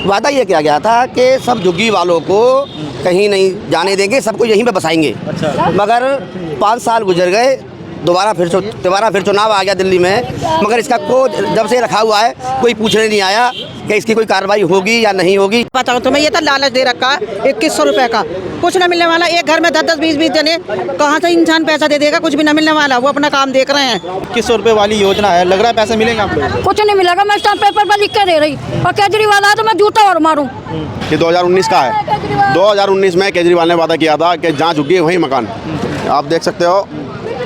वादा ये किया गया था कि सब झुग्गी वालों को कहीं नहीं जाने देंगे, सबको यहीं पे बसाएंगे। अच्छा। मगर 5 साल गुजर गए, दोबारा फिर चुनाव आ गया दिल्ली में, मगर इसका जब से रखा हुआ है कोई पूछने नहीं आया कि इसकी कोई कार्रवाई होगी या नहीं होगी। बताओ तुम्हें, ये तो लालच दे रखा है 2100 रुपए का, कुछ न मिलने वाला। एक घर में 10-10, 20-20 जने, कहाँ से इंसान पैसा दे देगा? कुछ भी न मिलने वाला, वो अपना काम देख रहे हैं। 2100 रुपए वाली योजना है, लग रहा है पैसे मिलेंगे आपको? कुछ नहीं मिलेगा, मैं स्टाम्प पेपर पर लिख के दे रही, और केजरीवाल आया तो मैं जूता और मारूं। ये 2019 का है। 2019 में केजरीवाल ने वादा किया था कि जहाँ झुकी वहीं मकान। आप देख सकते हो,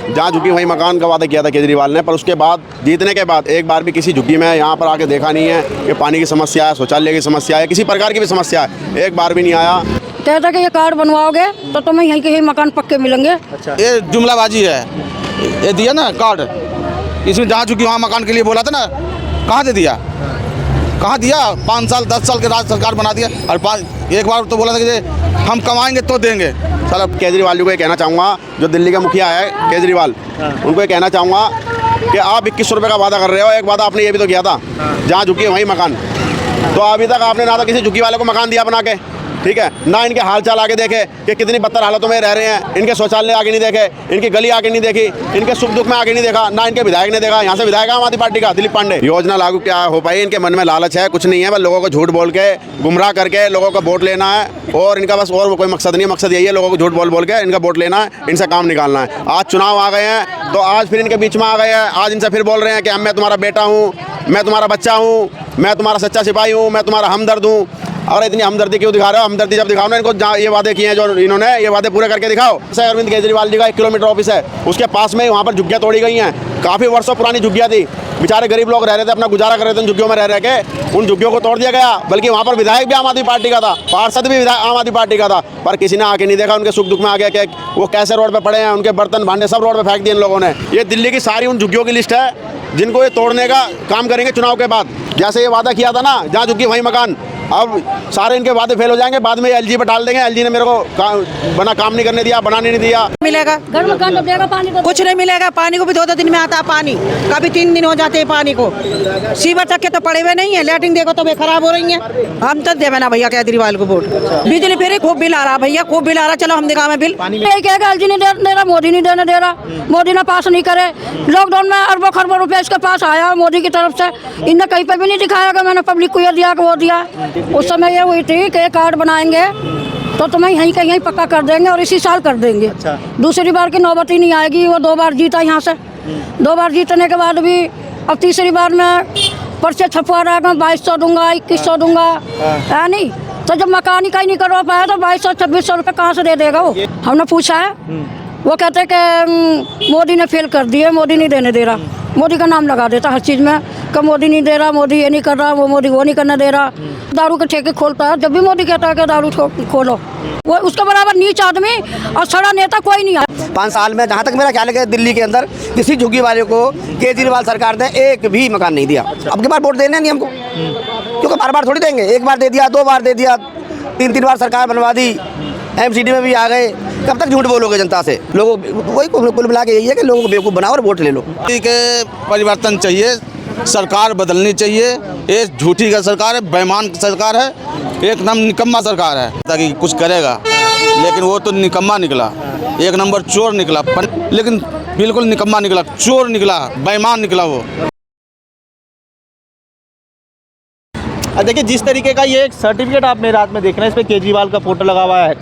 जहाँ झुकी वहीं मकान का वादा किया था केजरीवाल ने, पर उसके बाद जीतने के बाद एक बार भी किसी झुग्गी में यहाँ पर आके देखा नहीं है कि पानी की समस्या है, शौचालय की समस्या है, किसी प्रकार की भी समस्या है, एक बार भी नहीं आया। कहता कि ये कार्ड बनवाओगे तो तुम्हें यहीं के यहीं मकान पक्के मिलेंगे। अच्छा। ये जुमलाबाजी है, ये दिया ना कार्ड, इसमें जहाँ झुकी वहाँ मकान के लिए बोला था ना, कहाँ से दिया? कहाँ दिया? 5 साल 10 साल के राज्य सरकार बना दिया, और एक बार तो बोला था कि हम कमाएंगे तो देंगे। सर, अब केजरीवाल जी को ये कहना चाहूँगा, जो दिल्ली का मुखिया है केजरीवाल, उनको ये कहना चाहूँगा कि आप 2100 रुपये का वादा कर रहे हो। एक वादा आपने ये भी तो किया था, जहाँ झुकी वहीं मकान, तो अभी तक आपने ना तो किसी झुग्गी वाले को मकान दिया बना के, ठीक है, ना इनके हाल चाल आके देखे कि कितनी बदतर हालतों में रह रहे हैं, इनके शौचालय आगे नहीं देखे, इनकी गली आगे नहीं देखी, इनके सुख दुख में आगे नहीं देखा, ना इनके विधायक ने देखा। यहाँ से विधायक आम आदमी पार्टी का दिलीप पांडे, योजना लागू क्या हो पाई? इनके मन में लालच है, कुछ नहीं है, बस लोगों को झूठ बोल के, गुमराह करके लोगों को वोट लेना है, और इनका बस और कोई मकसद नहीं है। मकसद यही है, लोगों को झूठ बोल के इनका वोट लेना है, इनसे काम निकालना है। आज चुनाव आ गए हैं तो आज फिर इनके बीच में आ गए हैं, आज इनसे फिर बोल रहे हैं कि मैं तुम्हारा बेटा हूँ, मैं तुम्हारा बच्चा हूँ, मैं तुम्हारा सच्चा सिपाही हूँ, मैं तुम्हारा हमदर्द हूँ। और इतनी हमदर्दी क्यों दिखा रहे हो? हमदर्दी जब दिखाओ ना इनको, जहाँ ये वादे किए हैं जो इन्होंने, ये वादे पूरे करके दिखाओ। जैसे अरविंद केजरीवाल जी का 1 किलोमीटर ऑफिस है, उसके पास में वहाँ पर झुग्गियाँ तोड़ी गई हैं, काफ़ी वर्षों पुरानी झुग्गियाँ थी, बेचारे गरीब लोग रह रहे थे, अपना गुजारा कर रहे थे उन झुग्गियों में रह के, उन झुग्गियों को तोड़ दिया गया। बल्कि वहाँ पर विधायक भी आम आदमी पार्टी का था, पार्षद भी आम आदमी पार्टी का था, पर किसी ने आके नहीं देखा उनके सुख दुख में। आगे कि वो कैसे रोड पे पड़े हैं, उनके बर्तन भांडे सब रोड पे फेंक दिए इन लोगों ने। ये दिल्ली की सारी उन झुग्गियों की लिस्ट है जिनको ये तोड़ने का काम करेंगे चुनाव के बाद। जैसे ये वादा किया था ना, जहाँ झुग्गी वहीं मकान, अब सारे इनके वादे फेल हो जाएंगे, बाद में एलजी पे डाल देंगे। एलजी ने मेरे को काम नहीं करने दिया, बनाने नहीं दिया। मिलेगा घर मकान तो देगा, पानी तो कुछ नहीं मिलेगा। पानी को भी 2-2 दिन में आता है पानी, कभी 3 दिन हो जाते हैं पानी को। सीवर तक के तो पड़े हुए नहीं है, लैट्रिन देखो तो वे खराब हो रही है। हम तो देवे ना भैया केजरीवाल को वोट। बिजली फिर खूब बिल आ रहा भैया, खूब बिल आ रहा। चलो हम दिखा में बिल। एलजी नहीं दे रहा, मोदी नहीं देने दे रहा, मोदी ने पास नहीं करे। लॉकडाउन में अरबों खरबों रुपया इसके पास आया मोदी की तरफ से, इनने कहीं पे भी नहीं दिखाया कि मैंने पब्लिक को ये दिया कि वो दिया। उस समय ये हुई थी कि कार्ड बनाएंगे तो तुम्हें यहीं का यहीं पक्का कर देंगे और इसी साल कर देंगे। अच्छा। दूसरी बार की नौबत ही नहीं आएगी। वो 2 बार जीता यहाँ से, 2 बार जीतने के बाद भी अब तीसरी बार में पर्चे छपवा रहा है, 2200 दूंगा, 2100 दूंगा, है नहीं। तो जब मकान ही कहीं नहीं करवा पाया तो 2200-2600 रुपये कहाँ से दे देगा वो? हमने पूछा है, वो कहते हैं कि मोदी ने फेल कर दिए, मोदी नहीं देने दे रहा। मोदी का नाम लगा देता हर चीज़ में कि मोदी नहीं दे रहा, मोदी ये नहीं कर रहा, वो मोदी वो नहीं करने दे रहा। दारू के ठेके खोलता है, जब भी मोदी कहता है कि दारू खोलो, वो उसके बराबर नीच आदमी और सड़ा नेता कोई नहीं है। 5 साल में जहाँ तक मेरा ख्याल है कि दिल्ली के अंदर किसी झुग्गी वाले को केजरीवाल सरकार ने एक भी मकान नहीं दिया। अब की बार वोट देने नहीं हमको, क्योंकि बार थोड़ी देंगे। एक बार दे दिया, 2 बार दे दिया, 3 बार सरकार बनवा दी, MCD में भी आ गए। कब तक झूठ बोलोगे जनता से? लोगों वही कुल मिला के यही है कि लोगों को बेवकूफ़ बनाओ और वोट ले लो। के परिवर्तन चाहिए, सरकार बदलनी चाहिए। ये झूठी का सरकार है, बेईमान सरकार है, एक नंबर निकम्मा सरकार है। ताकि कुछ करेगा, लेकिन वो तो निकम्मा निकला, 1 नंबर चोर निकला, लेकिन बिल्कुल निकम्मा निकला, चोर निकला, बेईमान निकला वो। देखिए, जिस तरीके का ये एक सर्टिफिकेट आप मेरे हाथ में देख रहे हैं, इस पर केजरीवाल का फोटो लगा हुआ है,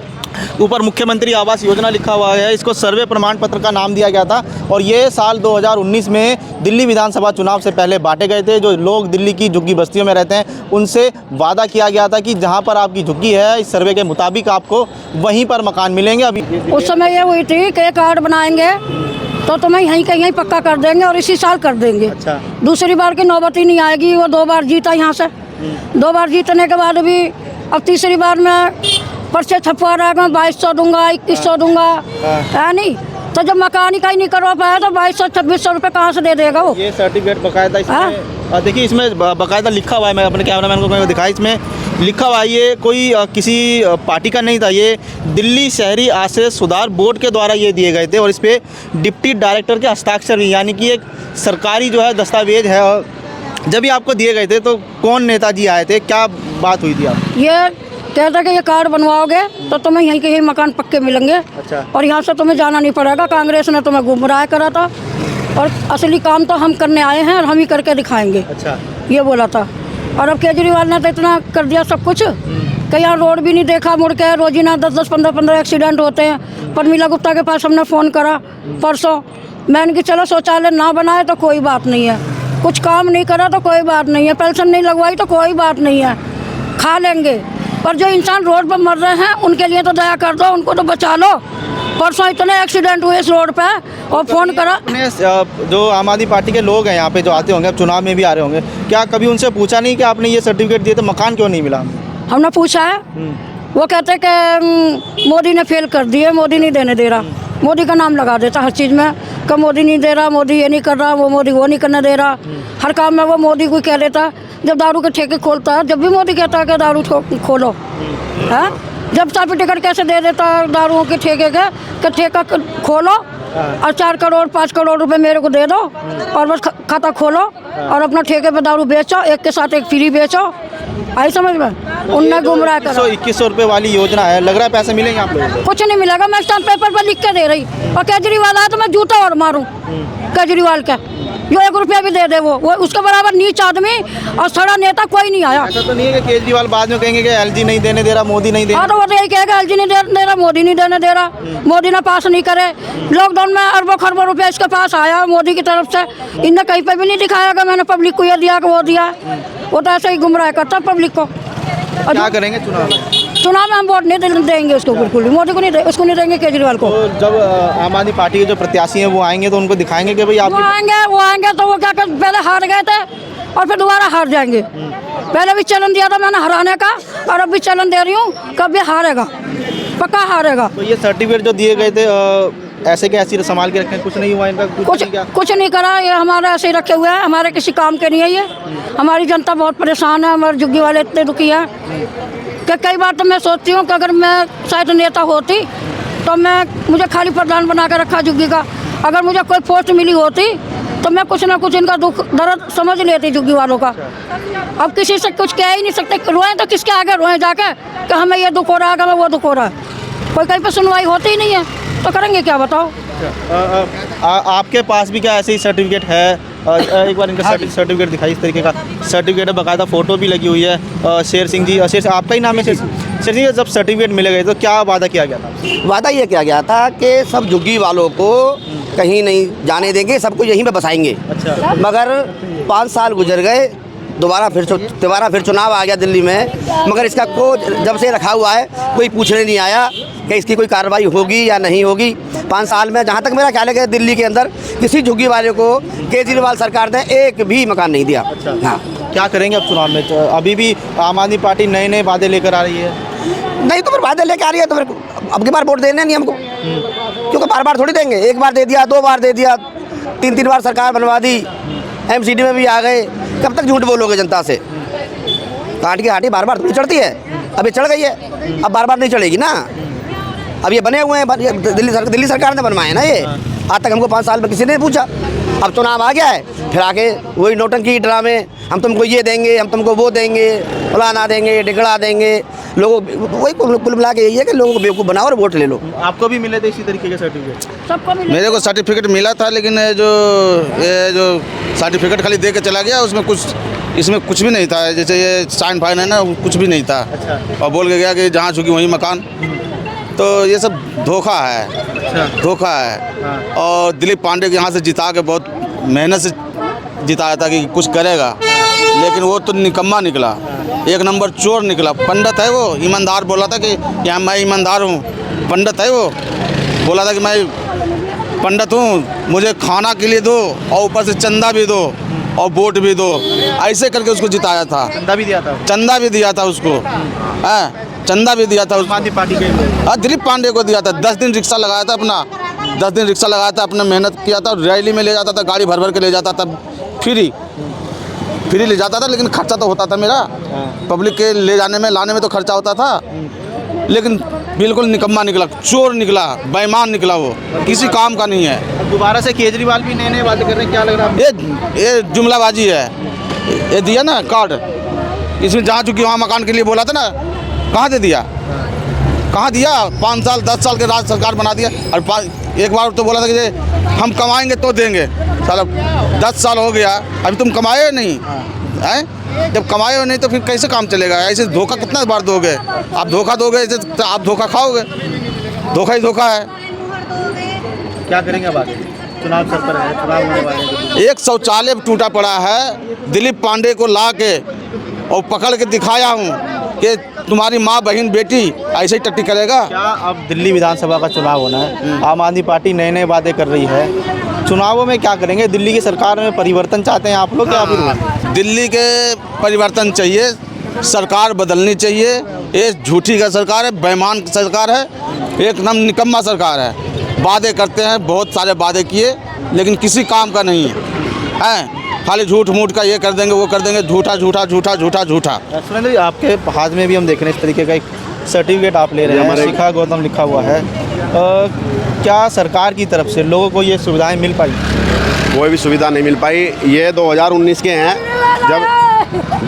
ऊपर मुख्यमंत्री आवास योजना लिखा हुआ है। इसको सर्वे प्रमाण पत्र का नाम दिया गया था और ये साल 2019 में दिल्ली विधानसभा चुनाव से पहले बांटे गए थे। जो लोग दिल्ली की झुग्गी बस्तियों में रहते हैं उनसे वादा किया गया था कि जहां पर आपकी झुग्गी है, इस सर्वे के मुताबिक आपको वहीं पर मकान मिलेंगे। अभी उस समय ये हुई थी कि कार्ड बनाएंगे तो तुम्हें यहीं का यहीं पक्का कर देंगे और इसी साल कर देंगे। अच्छा। दूसरी बार की नौबत ही नहीं आएगी। वो 2 बार जीता यहाँ से, 2 बार जीतने के बाद भी अब तीसरी बार में पर्चे छपवा रहा है, 2200 दूंगा, 2100 दूंगा, है नहीं। तो जब मकान ही कहीं नहीं करवा पाया तो 2200-2600 रुपये कहाँ से दे देगा वो? ये सर्टिफिकेट बकायदा इसमें देखिए, इसमें बकायदा लिखा हुआ है। मैं अपने कैमरामैन को दिखाई, इसमें लिखा हुआ है। ये कोई किसी पार्टी का नहीं था, ये दिल्ली शहरी आश्रय सुधार बोर्ड के द्वारा ये दिए गए थे और इस पर डिप्टी डायरेक्टर के हस्ताक्षर भी, यानी कि एक सरकारी जो है दस्तावेज है जब भी आपको दिए गए थे तो कौन नेताजी आए थे, क्या बात हुई थी आप? ये कहता कि ये कार्ड बनवाओगे तो तुम्हें यहीं के यहीं मकान पक्के मिलेंगे। अच्छा। और यहाँ से तुम्हें जाना नहीं पड़ेगा। कांग्रेस ने तुम्हें गुमराह करा था और असली काम तो हम करने आए हैं और हम ही करके दिखाएंगे। अच्छा। ये बोला था। और अब केजरीवाल ने तो इतना कर दिया सब कुछ कि यहाँ रोड भी नहीं देखा मुड़ के। रोजीना 10-10, 15-15 एक्सीडेंट होते हैं। परमीला गुप्ता के पास हमने फ़ोन करा परसों। मैंने कि चलो शौचालय ना बनाए तो कोई बात नहीं है, कुछ काम नहीं करा तो कोई बात नहीं है, पेंशन नहीं लगवाई तो कोई बात नहीं है, खा लेंगे। पर जो इंसान रोड पर मर रहे हैं उनके लिए तो दया कर दो, उनको तो बचा लो। परसों इतने एक्सीडेंट हुए इस रोड पे और फ़ोन करा। अपने जो आम आदमी पार्टी के लोग हैं यहाँ पे जो आते होंगे, अब चुनाव में भी आ रहे होंगे, क्या कभी उनसे पूछा नहीं कि आपने ये सर्टिफिकेट दिए तो मकान क्यों नहीं मिला? हमने पूछा है, वो कहते कि मोदी ने फेल कर दिए, मोदी नहीं देने दे रहा। मोदी का नाम लगा देता हर चीज़ में कि मोदी नहीं दे रहा, मोदी ये नहीं कर रहा, वो मोदी वो नहीं करने दे रहा। हर काम में वो मोदी को कह देता। जब दारू के ठेके खोलता है जब भी मोदी कहता है कि दारू खोलो, है जब सर्टिफिकेट कैसे दे देता है दारुओं के ठेके के कि ठेका खोलो और 4 करोड़ 5 करोड़ रुपए मेरे को दे दो और बस खाता खोलो और अपना ठेके पे दारू बेचो, एक के साथ एक फ्री बेचो। आई समझ में? उनने गुमराह करा। 2100 रुपये वाली योजना है, लग रहा है पैसे मिलेंगे आप लोगों को? कुछ नहीं मिलेगा। मैं स्टाम्प पेपर पर लिख के दे रही और केजरीवाल आया तो मैं जूता और मारूं केजरीवाल का। जो 1 रुपया भी दे दे वो उसके बराबर नीच आदमी और सड़ा नेता कोई नहीं आया। ऐसा तो नहीं है कि केजरीवाल बाद में कहेंगे कि एलजी नहीं देने दे रहा, मोदी नहीं दे रहा? हाँ तो वो तो यही कहेगा एलजी नहीं दे रहा, मोदी नहीं देने दे रहा, मोदी ने पास नहीं करे। लॉकडाउन में अरबों खरबों रुपया इसके पास आया मोदी की तरफ से। इनने कहीं पे भी नहीं दिखाया कि मैंने पब्लिक को ये दिया कि वो दिया। वो तो ऐसे ही गुमराह करता पब्लिक को। क्या करेंगे चुनाव में? चुनाव में हम वोट नहीं देंगे उसको, बिल्कुल भी। मोदी को नहीं उसको नहीं देंगे, केजरीवाल को। तो जब आम आदमी पार्टी के जो प्रत्याशी हैं वो आएंगे तो उनको दिखाएंगे कि भाई आप वो आएंगे तो वो क्या कर, पहले हार गए थे और फिर दोबारा हार जाएंगे। पहले भी चैलेंज दिया था मैंने हराने का और अब भी चैलेंज दे रही हूँ, कभी हारेगा, पक्का हारेगा। तो ये सर्टिफिकेट जो दिए गए थे ऐसे के ऐसे संभाल के रखें, कुछ नहीं हुआ इनका? कुछ नहीं करा, ये हमारा ऐसे ही रखे हुए हैं, हमारे किसी काम के नहीं है ये। हमारी जनता बहुत परेशान है, हमारे झुग्गी वाले इतने दुखी हैं कि कई बार तो मैं सोचती हूँ कि अगर मैं शायद नेता होती तो मुझे खाली प्रधान बना कर रखा झुग्गी का। अगर मुझे कोई पोस्ट मिली होती तो मैं कुछ ना कुछ इनका दुख दर्द समझ लेती झुग्गी वालों का। अब किसी से कुछ कह ही नहीं सकते, रोएं तो किसके आगे रोएं जाके कि हमें ये दुख हो रहा है, हमें वो दुख हो रहा है। कोई कहीं पर सुनवाई होती ही नहीं है तो करेंगे क्या, बताओ? आपके पास भी क्या ऐसे ही सर्टिफिकेट है? एक बार इनका सर्टिफिकेट दिखाइए। इस तरीके का सर्टिफिकेट है, बाकायदा फ़ोटो भी लगी हुई है। शेर सिंह जी, शेर आपका ही नाम है? शेर सिंह, जब सर्टिफिकेट मिले गए तो क्या वादा किया गया था? वादा ये किया गया था कि सब झुग्गी वालों को कहीं नहीं जाने देंगे, सबको यहीं पे बसाएंगे। अच्छा। मगर 5 साल गुजर गए, दोबारा फिर चुनाव आ गया दिल्ली में, मगर इसका जब से रखा हुआ है कोई पूछने नहीं आया कि इसकी कोई कार्रवाई होगी या नहीं होगी। 5 साल में जहाँ तक मेरा ख्याल है कि दिल्ली के अंदर किसी झुग्गी वाले को केजरीवाल सरकार ने एक भी मकान नहीं दिया। हाँ, क्या करेंगे अब चुनाव में? तो अभी भी आम आदमी पार्टी नए नए वादे लेकर आ रही है। नहीं तो फिर वादे लेकर आ रही है तो फिर अब की बार वोट देने नहीं हमको, क्योंकि बार बार थोड़ी देंगे। 1 बार दे दिया, 2 बार दे दिया, 3 बार सरकार बनवा दी, MCD में भी आ गए। कब तक झूठ बोलोगे जनता से? काट की हाटी बार बार थोड़ी चढ़ती है। अभी चढ़ गई है, अब बार बार नहीं चढ़ेगी ना। अब ये बने हुए हैं, दिल्ली सरकार ने बनवाए ना ये। आज तक हमको 5 साल में किसी ने पूछा। अब चुनाव आ गया है, फिर आके वही नौटंकी ड्रामे, हम तुमको ये देंगे, हम तुमको वो देंगे, फलाना देंगे, ढिगड़ा देंगे। लोगों वही कुल मिला के यही है कि लोगों को बेवकूफ़ बनाओ और वोट ले लो। आपको भी मिले थे इसी तरीके के सर्टिफिकेट? सबको मिले। मेरे को सर्टिफिकेट मिला था, लेकिन ये जो सर्टिफिकेट खाली दे के चला गया, इसमें कुछ भी नहीं था। जैसे ये साइन फाइन है ना, कुछ भी नहीं था। अच्छा। और बोल के गया कि जहाँ चुकी वहीं मकान। तो ये सब धोखा है। अच्छा। धोखा है। हाँ। और दिलीप पांडे के यहाँ से जिता के बहुत मेहनत से जिताया था कि कुछ करेगा, लेकिन वो तो निकम्मा निकला, 1 नंबर चोर निकला। पंडित है वो, ईमानदार बोला था कि यहाँ मैं ईमानदार हूँ। पंडित है वो, बोला था कि मैं पंडित हूँ, मुझे खाना के लिए दो और ऊपर से चंदा भी दो और वोट भी दो। ऐसे करके उसको जिताया था। चंदा भी दिया था? चंदा भी दिया था उसको, चंदा भी दिया था। आम आदमी पार्टी के दिलीप पांडे को दिया था। 10 दिन रिक्शा लगाया था अपना, 10 दिन रिक्शा लगाया था, अपने मेहनत किया था। रैली में ले जाता था, गाड़ी भर भर के ले जाता था, फ्री ले जाता था। लेकिन खर्चा तो होता था मेरा, पब्लिक के ले जाने में लाने में तो खर्चा होता था। लेकिन बिल्कुल निकम्मा निकला, चोर निकला, बेईमान निकला, वो किसी काम का नहीं है। दोबारा से केजरीवाल भी नए नए वादे कर रहे हैं, क्या लग रहा है? ये जुमलाबाजी है, ये दिया ना कार्ड, इसमें जहाँ चुकी वहाँ मकान के लिए बोला था ना, कहाँ दे दिया, कहाँ दिया? 5 साल 10 साल के राज्य सरकार बना दिया। और एक बार तो बोला था कि हम कमाएंगे तो देंगे, साला 10 साल हो गया अभी तुम कमाए नहीं हैं? जब कमाए हो नहीं तो फिर कैसे काम चलेगा? ऐसे धोखा कितना बार दोगे आप? धोखा दोगे ऐसे तो आप धोखा खाओगे, धोखा ही धोखा है। क्या करेंगे अब आगे? चुनाव सर पर है, चुनाव होने वाले हैं। एक शौचालय टूटा पड़ा है, दिलीप पांडे को ला के और पकड़ के दिखाया हूँ कि तुम्हारी माँ बहन बेटी ऐसे ही टट्टी करेगा। क्या अब दिल्ली विधानसभा का चुनाव होना है, आम आदमी पार्टी नए नए वादे कर रही है, चुनावों में क्या करेंगे? दिल्ली की सरकार में परिवर्तन चाहते हैं आप लोग क्या? अभी दिल्ली के परिवर्तन चाहिए, सरकार बदलनी चाहिए। ये झूठी का सरकार है, बेईमान सरकार है, एकदम निकम्मा सरकार है। वादे करते हैं, बहुत सारे वादे किए लेकिन किसी काम का नहीं है। खाली झूठ मूठ का ये कर देंगे वो कर देंगे, झूठा झूठा झूठा झूठा झूठा। सुरेंद्र जी, आपके हाथ में भी हम देख रहे हैं इस तरीके का एक सर्टिफिकेट आप ले रहे हैं, शिखा गौतम लिखा हुआ है। क्या सरकार की तरफ से लोगों को ये सुविधाएं मिल पाई? कोई भी सुविधा नहीं मिल पाई। ये 2019 के हैं,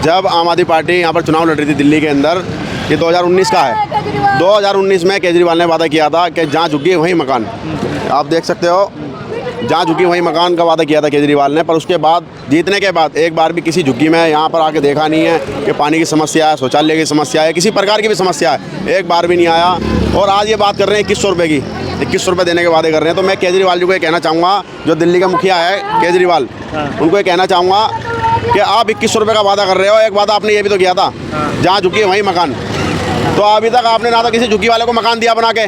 जब आम आदमी पार्टी यहाँ पर चुनाव लड़ रही थी दिल्ली के अंदर। ये 2019 का है। 2019 में केजरीवाल ने वादा किया था कि जहाँ झुकी वहीं मकान। आप देख सकते हो, जहाँ झुकी वहीं मकान का वादा किया था केजरीवाल ने। पर उसके बाद जीतने के बाद एक बार भी किसी झुग्गी में यहाँ पर आके देखा नहीं है कि पानी की समस्या है, शौचालय की समस्या है, किसी प्रकार की भी समस्या है, एक बार भी नहीं आया। और आज ये बात कर रहे हैं 2100 रुपये की, 2100 रुपये देने के वादे कर रहे हैं। तो मैं केजरीवाल जी को ये कहना चाहूँगा, जो दिल्ली का मुखिया है केजरीवाल, उनको ये कहना चाहूँगा कि आप 2100 रुपये का वादा कर रहे हो। एक वादा आपने ये भी तो किया था, जहाँ झुकी वहीं मकान। तो अभी तक आपने ना तो किसी झुग्गी वाले को मकान दिया बना के,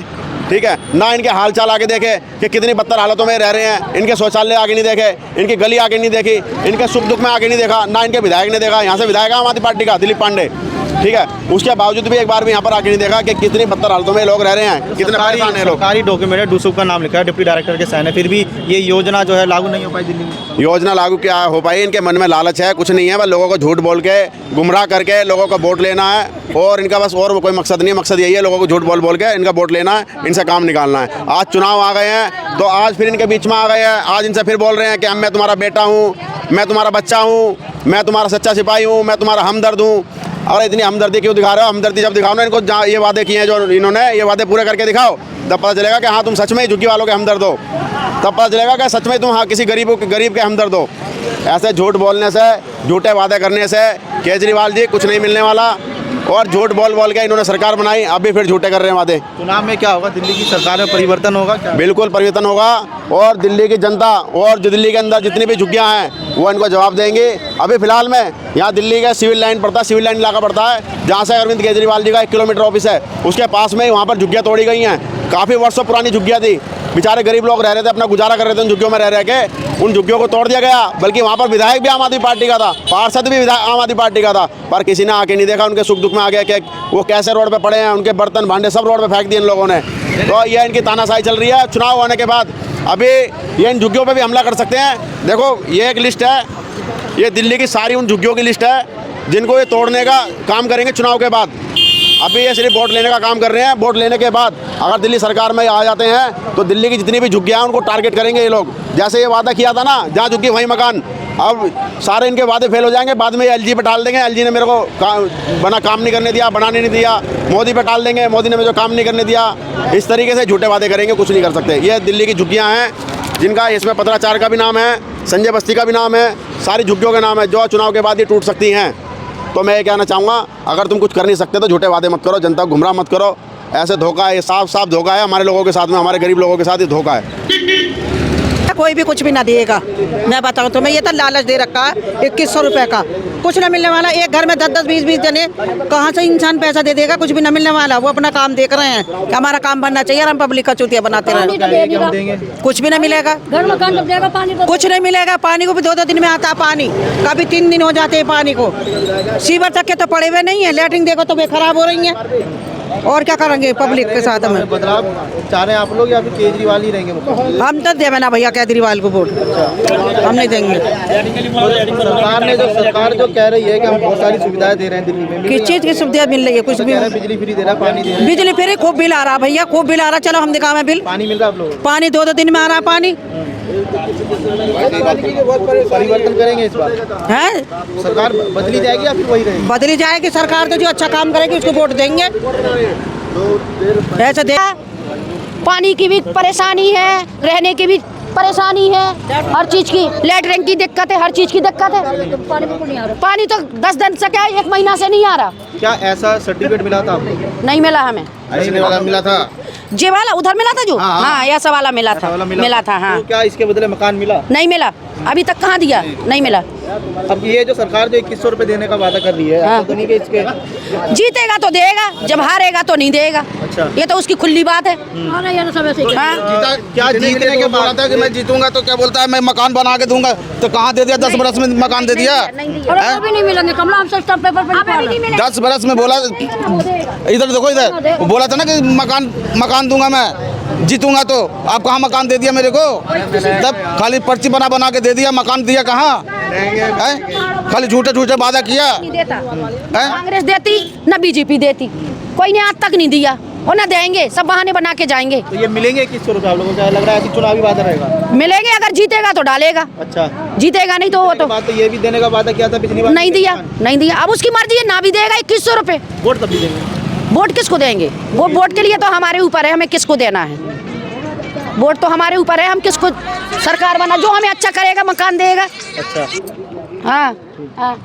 ठीक है, ना इनके हाल चाल आके देखे कि कितनी बदतर हालतों में रह रहे हैं, इनके शौचालय आगे नहीं देखे, इनकी गली आगे नहीं देखी, इनके सुख दुख में आगे नहीं देखा, ना इनके विधायक ने देखा। यहाँ से विधायक आम आदमी पार्टी का दिलीप पांडे, ठीक है, उसके बावजूद भी एक बार भी यहाँ पर आगे नहीं देखा कि कितनी बदतर हालतों में लोग रह रहे हैं, कितने परेशान हैं लोग। सरकारी डॉक्यूमेंट है, डूसू का नाम लिखा है, डिप्टी डायरेक्टर के साइन है, फिर भी ये योजना जो है लागू नहीं हो पाई दिल्ली में। योजना लागू क्या हो पाई? इनके मन में लालच है, कुछ नहीं है, बस लोगों को झूठ बोल के गुमराह करके लोगों को वोट लेना है। और इनका बस और कोई मकसद नहीं है, मकसद यही है लोगों को झूठ बोल के इनका वोट लेना है, इनसे काम निकालना है। आज चुनाव आ गए हैं तो आज फिर इनके बीच में आ गए हैं, आज इनसे फिर बोल रहे हैं कि मैं तुम्हारा बेटा हूँ, मैं तुम्हारा बच्चा हूँ, मैं तुम्हारा सच्चा सिपाही हूँ, मैं तुम्हारा हमदर्द हूँ। और इतनी हमदर्दी क्यों दिखा रहे हो? हमदर्दी जब दिखाओ ना इनको, जहाँ ये वादे किए हैं जो इन्होंने, ये वादे पूरे करके दिखाओ, तब पता चलेगा कि हाँ तुम सच में ही झुग्गी वालों के हमदर्द हो। तब पता चलेगा कि सच में तुम हाँ किसी गरीब के हमदर्द हो। ऐसे झूठ बोलने से, झूठे वादे करने से केजरीवाल जी कुछ नहीं मिलने वाला। और झूठ बोल के इन्होंने सरकार बनाई, अभी फिर झूठे कर रहे हैं वादे। चुनाव में क्या होगा? दिल्ली की सरकार में परिवर्तन होगा क्या? बिल्कुल परिवर्तन होगा। और दिल्ली की जनता और जो दिल्ली के अंदर जितनी भी झुग्गियाँ हैं वो इनको जवाब देंगे। अभी फिलहाल में यहाँ दिल्ली का सिविल लाइन पड़ता है, सिविल लाइन इलाका पड़ता है, जहाँ से अरविंद केजरीवाल जी का 1 किलोमीटर ऑफिस है, उसके पास में ही वहाँ पर झुग्गियाँ तोड़ी गई हैं। काफ़ी वर्षों पुरानी झुग्गियाँ थी, बेचारे गरीब लोग रह रहे थे, अपना गुजारा कर रहे थे उन झुग्गियों में रह के। उन झुग्गियों को तोड़ दिया गया, बल्कि वहाँ पर विधायक भी आम आदमी पार्टी का था, पार्षद भी आम आदमी पार्टी का था, पर किसी ने आके नहीं देखा उनके सुख दुख में आ गया कि वो कैसे रोड पे पड़े हैं, उनके बर्तन भांडे सब रोड पे फेंक दिए इन लोगों ने। तो ये इनकी तानाशाही चल रही है। चुनाव होने के बाद अभी ये इन झुग्गियों पे भी हमला कर सकते हैं। देखो ये एक लिस्ट है, ये दिल्ली की सारी उन झुग्गियों की लिस्ट है जिनको ये तोड़ने का काम करेंगे चुनाव के बाद। अभी ये सिर्फ वोट लेने का काम कर रहे हैं। वोट लेने के बाद अगर दिल्ली सरकार में आ जाते हैं तो दिल्ली की जितनी भी झुग्गियाँ हैं उनको टारगेट करेंगे ये लोग। जैसे ये वादा किया था ना, जहाँ झुग्गी वहीं मकान, अब सारे इनके वादे फेल हो जाएंगे। बाद में एलजी पे टाल देंगे, एलजी ने मेरे को काम नहीं करने दिया, बनाने नहीं दिया। मोदी पे टाल देंगे, मोदी ने मुझे काम नहीं करने दिया। इस तरीके से झूठे वादे करेंगे, कुछ नहीं कर सकते। ये दिल्ली की झुग्गियाँ हैं जिनका इसमें पत्राचार का भी नाम है, संजय बस्ती का भी नाम है, सारी झुग्गियों के नाम है जो चुनाव के बाद ही टूट सकती हैं। तो मैं ये कहना चाहूँगा, अगर तुम कुछ कर नहीं सकते तो झूठे वादे मत करो, जनता को गुमराह मत करो। ऐसे धोखा है, ये साफ साफ धोखा है हमारे लोगों के साथ में, हमारे गरीब लोगों के साथ ही धोखा है। कोई भी कुछ भी ना देगा, मैं बताऊं तो मैं ये तो लालच दे रखा है 2100 रुपए का, कुछ ना मिलने वाला। एक घर में 10-10, 20-20 जने, कहाँ से इंसान पैसा दे देगा? कुछ भी ना मिलने वाला। वो अपना काम देख रहे हैं कि हमारा काम बनना चाहिए, हम पब्लिक का चूतिया बनाते रहे। कुछ भी ना मिलेगा, कुछ नहीं मिलेगा। पानी को भी 2-2 दिन में आता पानी, कभी 3 दिन हो जाते हैं पानी को। सीवर तक के तो पड़े हुए नहीं है, लेटरिन देखो तो वे खराब हो रही है। और क्या करेंगे पब्लिक के साथ में? बदलाव चाह रहे हैं आप लोग या फिर केजरीवाल ही रहेंगे? हम तो देवे ना भैया केजरीवाल को वोट, हम नहीं देंगे। सरकार जो कह रही है कि हम बहुत सारी सुविधाएं दे रहे हैं दिल्ली में, किस चीज की सुविधा मिल रही है? कुछ भी। बिजली फ्री दे रहा है, पानी दे रहा है। बिजली फ्री खूब बिल आ रहा भैया, खूब बिल आ रहा। चलो हम दिखावे बिल। पानी मिल रहा है आप लोगों को? पानी 2-2 दिन में आ रहा पानी, परिवर्तन करेंगे इस बार? है सरकार बदली जाएगी या फिर वही रहेगी? बदली जाएगी सरकार, तो जो अच्छा काम करेगी उसको वोट देंगे। ऐसे दे पानी की भी परेशानी है, रहने की भी परेशानी है, हर चीज की, लेटरिन की दिक्कत है, हर चीज की दिक्कत है। पानी तो 10 दिन से क्या 1 महीना से नहीं आ रहा। क्या ऐसा सर्टिफिकेट मिला था आपको? नहीं मिला हमें। ऐसे वाला मिला था। जे वाला उधर मिला था जो, हाँ ऐसा वाला मिला था, मिला था हाँ। तो क्या इसके बदले मकान मिला? नहीं मिला, अभी तक कहाँ दिया, नहीं मिला। अब ये जो सरकार जो 2100 रुपए देने का वादा कर रही है, हाँ। तो नहीं कि इसके जीतेगा तो देगा, जब हारेगा तो नहीं देगा। अच्छा। ये तो उसकी खुली बात है। हाँ, नहीं, ये तो सब ऐसे ही है। हाँ। क्या जीतने के बोला था कि मैं जीतूंगा तो क्या बोलता है मैं मकान बना के दूंगा, तो कहाँ दे दिया? 10 बरस में मकान दे दिया। अरे कभी नहीं मिलेंगे, कमला हमसे स्टाम्प पेपर पे लिखवा लो। 10 बरस में बोला, इधर देखो इधर, वो बोला था ना कि मकान दूंगा मैं, जीतूंगा तो। आप कहाँ मकान दे दिया मेरे को? तब खाली पर्ची बना के दे दिया, मकान दिया कहाँ? खाली झूठे वादा किया। नहीं देता, कांग्रेस देती न बीजेपी देती, कोई ने आज तक नहीं दिया और न देंगे, सब बहाने बना के जाएंगे। तो ये मिलेंगे 2100 रुपए? आप लोगों को क्या लग रहा है ऐसी चुनावी वादा रहेगा? मिलेंगे, अगर जीतेगा तो डालेगा, अच्छा। जीतेगा नहीं तो वो तो बात तो ये भी देने का वादा किया था पिछली बार, नहीं दिया, नहीं दिया। अब उसकी मर्जी है, ना भी देगा 2100 रुपए। वोट तब भी देंगे। वोट किसको देंगे? वोट के लिए तो हमारे ऊपर है, हमें किसको देना है। वोट तो हमारे ऊपर है, हम किसको सरकार बना, जो हमें अच्छा करेगा मकान देगा। अच्छा। हाँ हाँ।